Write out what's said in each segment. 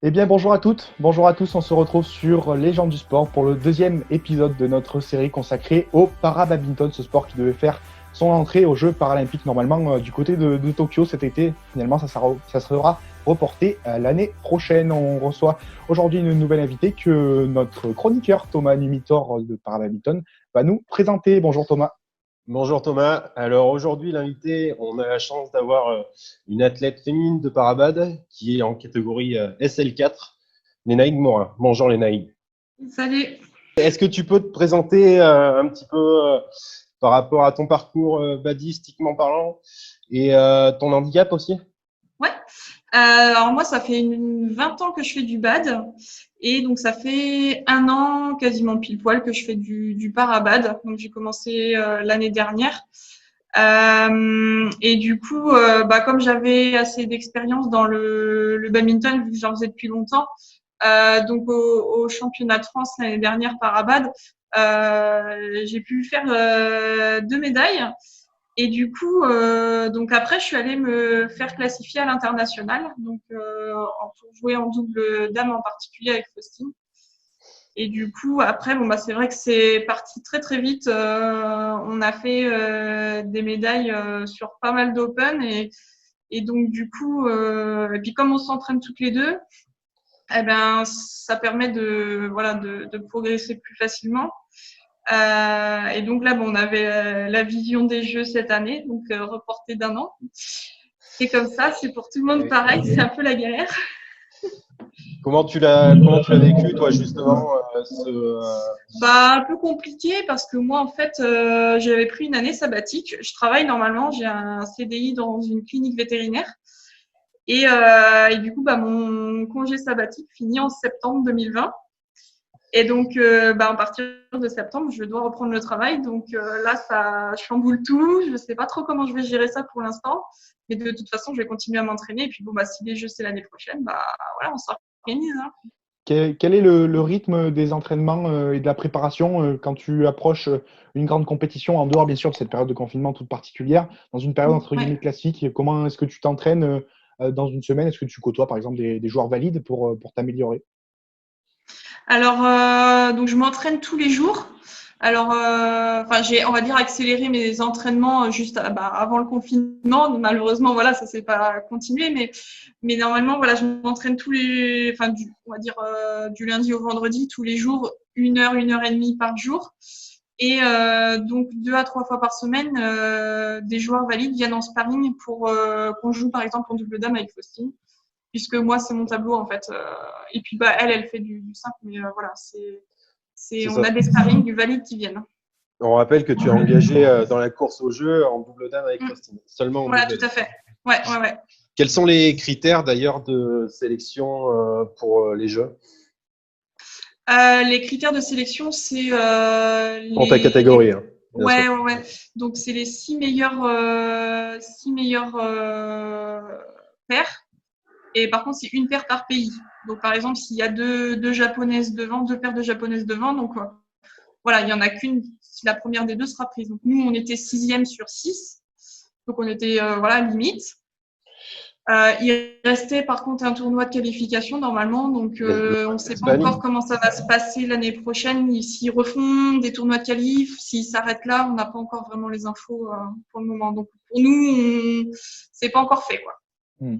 Eh bien, bonjour à toutes, bonjour à tous. On se retrouve sur Les gens du sport pour le deuxième épisode de notre série consacrée au para-badminton, ce sport qui devait faire son entrée aux Jeux paralympiques normalement du côté de Tokyo cet été. Finalement, ça sera reporté l'année prochaine. On reçoit aujourd'hui une nouvelle invitée que notre chroniqueur Thomas Numitor de para-badminton va nous présenter. Bonjour Thomas. Bonjour Thomas. Alors aujourd'hui, l'invité, on a la chance d'avoir une athlète féminine de Parabad qui est en catégorie SL4, Lénaïg Morin. Bonjour Lénaïg. Salut. Est-ce que tu peux te présenter un petit peu par rapport à ton parcours badistiquement parlant et ton handicap aussi? Ouais. Alors moi, ça fait 20 ans que je fais du bad et donc ça fait un an quasiment pile poil que je fais du para-bad. Donc j'ai commencé l'année dernière. Et du coup, comme j'avais assez d'expérience dans le badminton, vu que j'en faisais depuis longtemps, donc au championnat de France l'année dernière para-bad, j'ai pu faire 2 médailles. Et du coup, donc après, je suis allée me faire classifier à l'international, donc pour jouer en double dame en particulier avec Faustine. Et du coup, après, c'est vrai que c'est parti très très vite. On a fait des médailles sur pas mal d'Open et donc du coup, et puis comme on s'entraîne toutes les deux, eh ben ça permet de progresser plus facilement. Et donc là, on avait la vision des Jeux cette année, donc reportée d'un an. C'est comme ça, c'est pour tout le monde pareil, c'est un peu la galère. Comment tu l'as vécu toi justement Un peu compliqué parce que moi, en fait, j'avais pris une année sabbatique. Je travaille normalement, j'ai un CDI dans une clinique vétérinaire. Et du coup, mon congé sabbatique finit en septembre 2020. Et donc, à partir de septembre, je dois reprendre le travail. Donc là, ça chamboule tout. Je ne sais pas trop comment je vais gérer ça pour l'instant. Mais de toute façon, je vais continuer à m'entraîner. Et puis, si les Jeux, c'est l'année prochaine, voilà, on s'organise. Hein. Quel est le rythme des entraînements et de la préparation quand tu approches une grande compétition, en dehors bien sûr de cette période de confinement toute particulière, dans une période entre guillemets Ouais. classique? Comment est-ce que tu t'entraînes dans une semaine? Est-ce que tu côtoies par exemple des joueurs valides pour t'améliorer? Alors, donc je m'entraîne tous les jours. Alors, j'ai, on va dire, accéléré mes entraînements juste avant le confinement. Malheureusement, voilà, ça s'est pas continué, mais normalement, voilà, je m'entraîne on va dire, du lundi au vendredi, tous les jours, 1 heure et demie par jour. Et donc 2 à 3 fois par semaine, des joueurs valides viennent en sparring pour qu'on joue par exemple en double dame avec Faustine, puisque moi c'est mon tableau en fait. Et puis elle fait du simple, mais voilà, c'est on ça? a des sparring du valide qui viennent. On rappelle que tu es engagé dans la course au jeu en double dame avec Mm. Faustine, seulement en Voilà, double tout dame. à fait. Ouais, ouais, ouais. Quels sont les critères d'ailleurs de sélection pour les Jeux? Les critères de sélection, c'est Pour ta catégorie, hein, bien sûr. ouais, ouais, ouais. Donc c'est les six meilleurs paires. Et par contre, c'est une paire par pays. Donc par exemple, s'il y a deux japonaises devant, 2 paires de japonaises devant, donc voilà, il n'y en a qu'une, si la première des deux sera prise. Donc nous, on était 6e sur 6. Donc on était voilà, limite. Il restait par contre un tournoi de qualification normalement, donc on ne sait pas L'Espagne. encore comment ça va se passer l'année prochaine, s'ils refont des tournois de qualif, s'ils s'arrêtent là, on n'a pas encore vraiment les infos pour le moment. Donc pour nous, c'est pas encore fait, quoi. Hmm.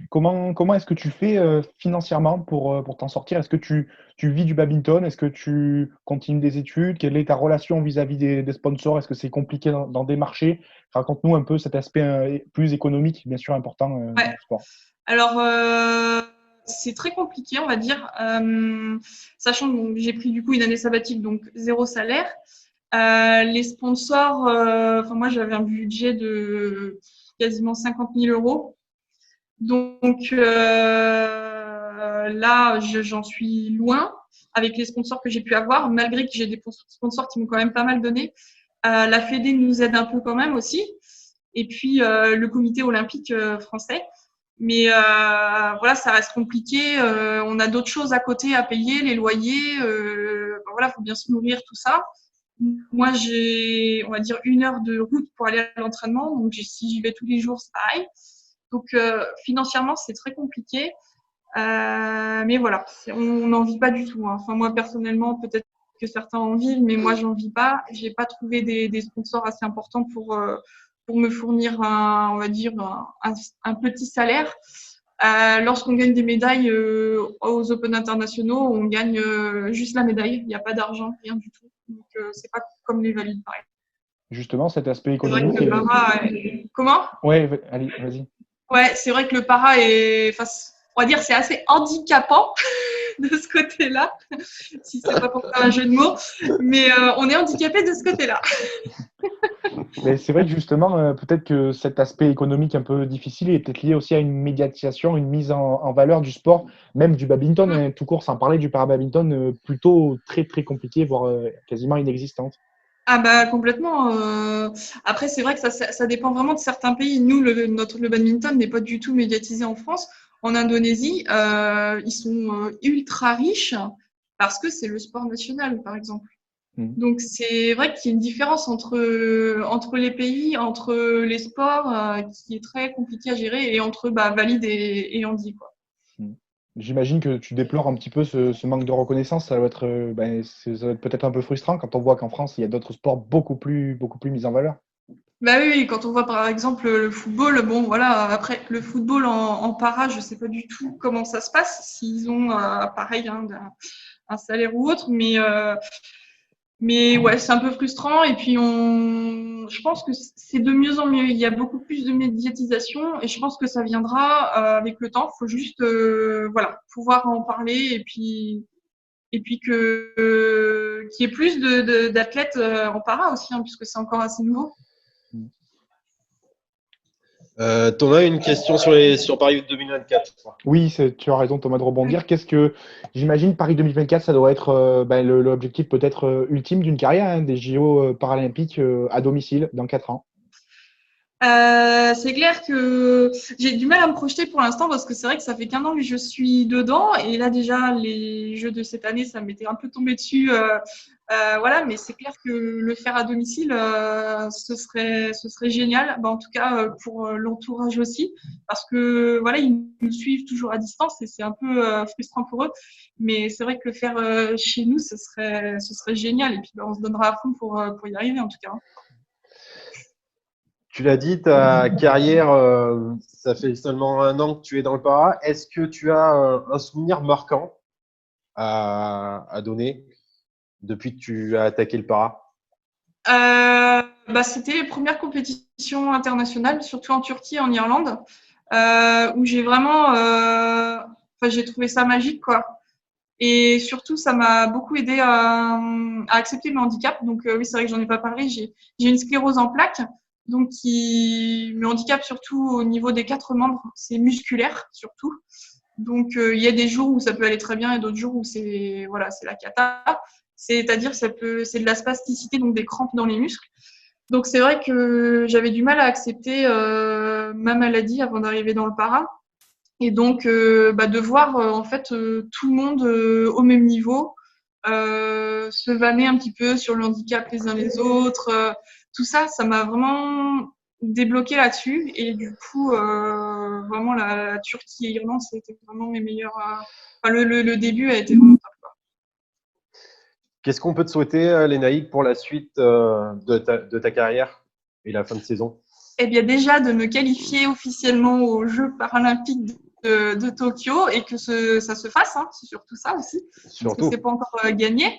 Comment est-ce que tu fais financièrement pour t'en sortir? Est-ce que tu vis du badminton? Est-ce que tu continues des études? Quelle est ta relation vis-à-vis des sponsors? Est-ce que c'est compliqué dans des marchés? Raconte-nous un peu cet aspect plus économique, bien sûr important dans Ouais. le sport. Alors c'est très compliqué, on va dire, sachant que j'ai pris du coup une année sabbatique, donc 0 salaire. Les sponsors, moi j'avais un budget de quasiment 50 000 euros. Donc là, j'en suis loin avec les sponsors que j'ai pu avoir, malgré que j'ai des sponsors qui m'ont quand même pas mal donné. La Fédé nous aide un peu quand même aussi. Et puis le comité olympique français. Mais voilà, ça reste compliqué. On a d'autres choses à côté à payer, les loyers. Voilà, faut bien se nourrir, tout ça. Moi, j'ai, on va dire, 1 heure de route pour aller à l'entraînement. Donc, si j'y vais tous les jours, c'est pareil. Donc, financièrement, c'est très compliqué. Mais voilà, on n'en vit pas du tout. Hein. Enfin, moi, personnellement, peut-être que certains en vivent, mais moi, j'en vis pas. J'ai pas trouvé des sponsors assez importants pour me fournir on va dire, un petit salaire. Lorsqu'on gagne des médailles aux Open internationaux, on gagne juste la médaille. Il n'y a pas d'argent, rien du tout. Donc, c'est pas comme les valides, pareil. Justement, cet aspect C'est vrai économique. que le para Comment ? Ouais, allez, vas-y. Ouais, c'est vrai que le para on va dire, c'est assez handicapant de ce côté-là, si c'est pas pour faire un jeu de mots, mais on est handicapé de ce côté-là. Mais c'est vrai que justement, peut-être que cet aspect économique un peu difficile est peut-être lié aussi à une médiatisation, une mise en valeur du sport, même du badminton, hein, tout court, sans parler du para-badminton, plutôt très très compliqué, voire quasiment inexistante. Ah bah complètement. Après, c'est vrai que ça dépend vraiment de certains pays. Nous, le badminton n'est pas du tout médiatisé en France. En Indonésie, ils sont ultra riches parce que c'est le sport national, par exemple. Donc, c'est vrai qu'il y a une différence entre les pays, entre les sports, qui est très compliqué à gérer, et entre valide et handi, quoi. J'imagine que tu déplores un petit peu ce manque de reconnaissance. Ça doit être, ça doit être peut-être un peu frustrant quand on voit qu'en France, il y a d'autres sports beaucoup plus mis en valeur. Bah oui, quand on voit par exemple le football, bon voilà, après le football en para, je sais pas du tout comment ça se passe, s'ils ont pareil un salaire ou autre, mais ouais, c'est un peu frustrant. Et puis je pense que c'est de mieux en mieux. Il y a beaucoup plus de médiatisation et je pense que ça viendra avec le temps. Faut juste voilà, pouvoir en parler et puis qu'il y ait plus d'athlètes en para aussi, hein, puisque c'est encore assez nouveau. Thomas, une question sur Paris 2024. Oui, tu as raison, Thomas, de rebondir. Qu'est-ce que j'imagine Paris 2024, ça doit être l'objectif peut-être ultime d'une carrière, hein, des JO paralympiques à domicile dans 4 ans. C'est clair que j'ai du mal à me projeter pour l'instant parce que c'est vrai que ça fait qu'1 an que je suis dedans et là déjà les Jeux de cette année ça m'était un peu tombé dessus, voilà, mais c'est clair que le faire à domicile ce serait génial, en tout cas pour l'entourage aussi, parce que voilà, ils nous suivent toujours à distance et c'est un peu frustrant pour eux, mais c'est vrai que le faire chez nous ce serait génial et puis on se donnera à fond pour y arriver en tout cas. Tu l'as dit, ta carrière, ça fait seulement 1 an que tu es dans le para. Est-ce que tu as un souvenir marquant à donner depuis que tu as attaqué le para? C'était les premières compétitions internationales, surtout en Turquie, en Irlande, où j'ai vraiment, j'ai trouvé ça magique, quoi. Et surtout, ça m'a beaucoup aidé à accepter le handicap. Donc oui, c'est vrai que j'en ai pas parlé. J'ai une sclérose en plaques, donc qui me handicape surtout au niveau des 4 membres. C'est musculaire surtout. Donc il y a des jours où ça peut aller très bien et d'autres jours où c'est la cata. C'est-à-dire c'est de la spasticité, donc des crampes dans les muscles. Donc c'est vrai que j'avais du mal à accepter ma maladie avant d'arriver dans le para. Et donc de voir en fait tout le monde au même niveau, se vanner un petit peu sur le handicap les uns les autres, tout ça m'a vraiment débloqué là-dessus. Et du coup vraiment la Turquie et l'Irlande, c'était vraiment mes meilleurs. Le début a été vraiment top, quoi. Qu'est-ce qu'on peut te souhaiter, Lénaïque, pour la suite de ta carrière et la fin de saison? Eh bien déjà de me qualifier officiellement aux Jeux paralympiques de Tokyo et que ça se fasse, hein, c'est surtout ça aussi, parce que c'est pas encore gagné.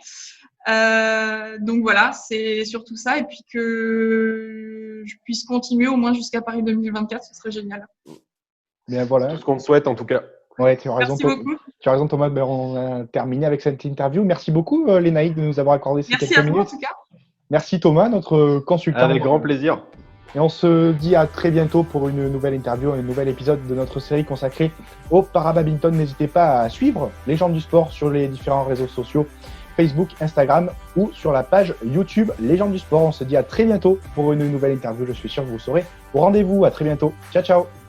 Donc voilà, c'est surtout ça, et puis que je puisse continuer au moins jusqu'à Paris 2024, ce serait génial. Bien voilà. Tout ce qu'on te souhaite en tout cas. Ouais, tu as raison. Merci beaucoup. Tu as raison, Thomas. On a terminé avec cette interview. Merci beaucoup, Lénaïque, de nous avoir accordé ces quelques minutes. Merci à vous, en tout cas. Merci, Thomas, notre consultant. Avec grand plaisir. Et on se dit à très bientôt pour une nouvelle interview, un nouvel épisode de notre série consacrée au para-badminton. N'hésitez pas à suivre Légendes du sport sur les différents réseaux sociaux, Facebook, Instagram ou sur la page YouTube Légendes du sport. On se dit à très bientôt pour une nouvelle interview. Je suis sûr que vous serez au rendez-vous. À très bientôt. Ciao, ciao.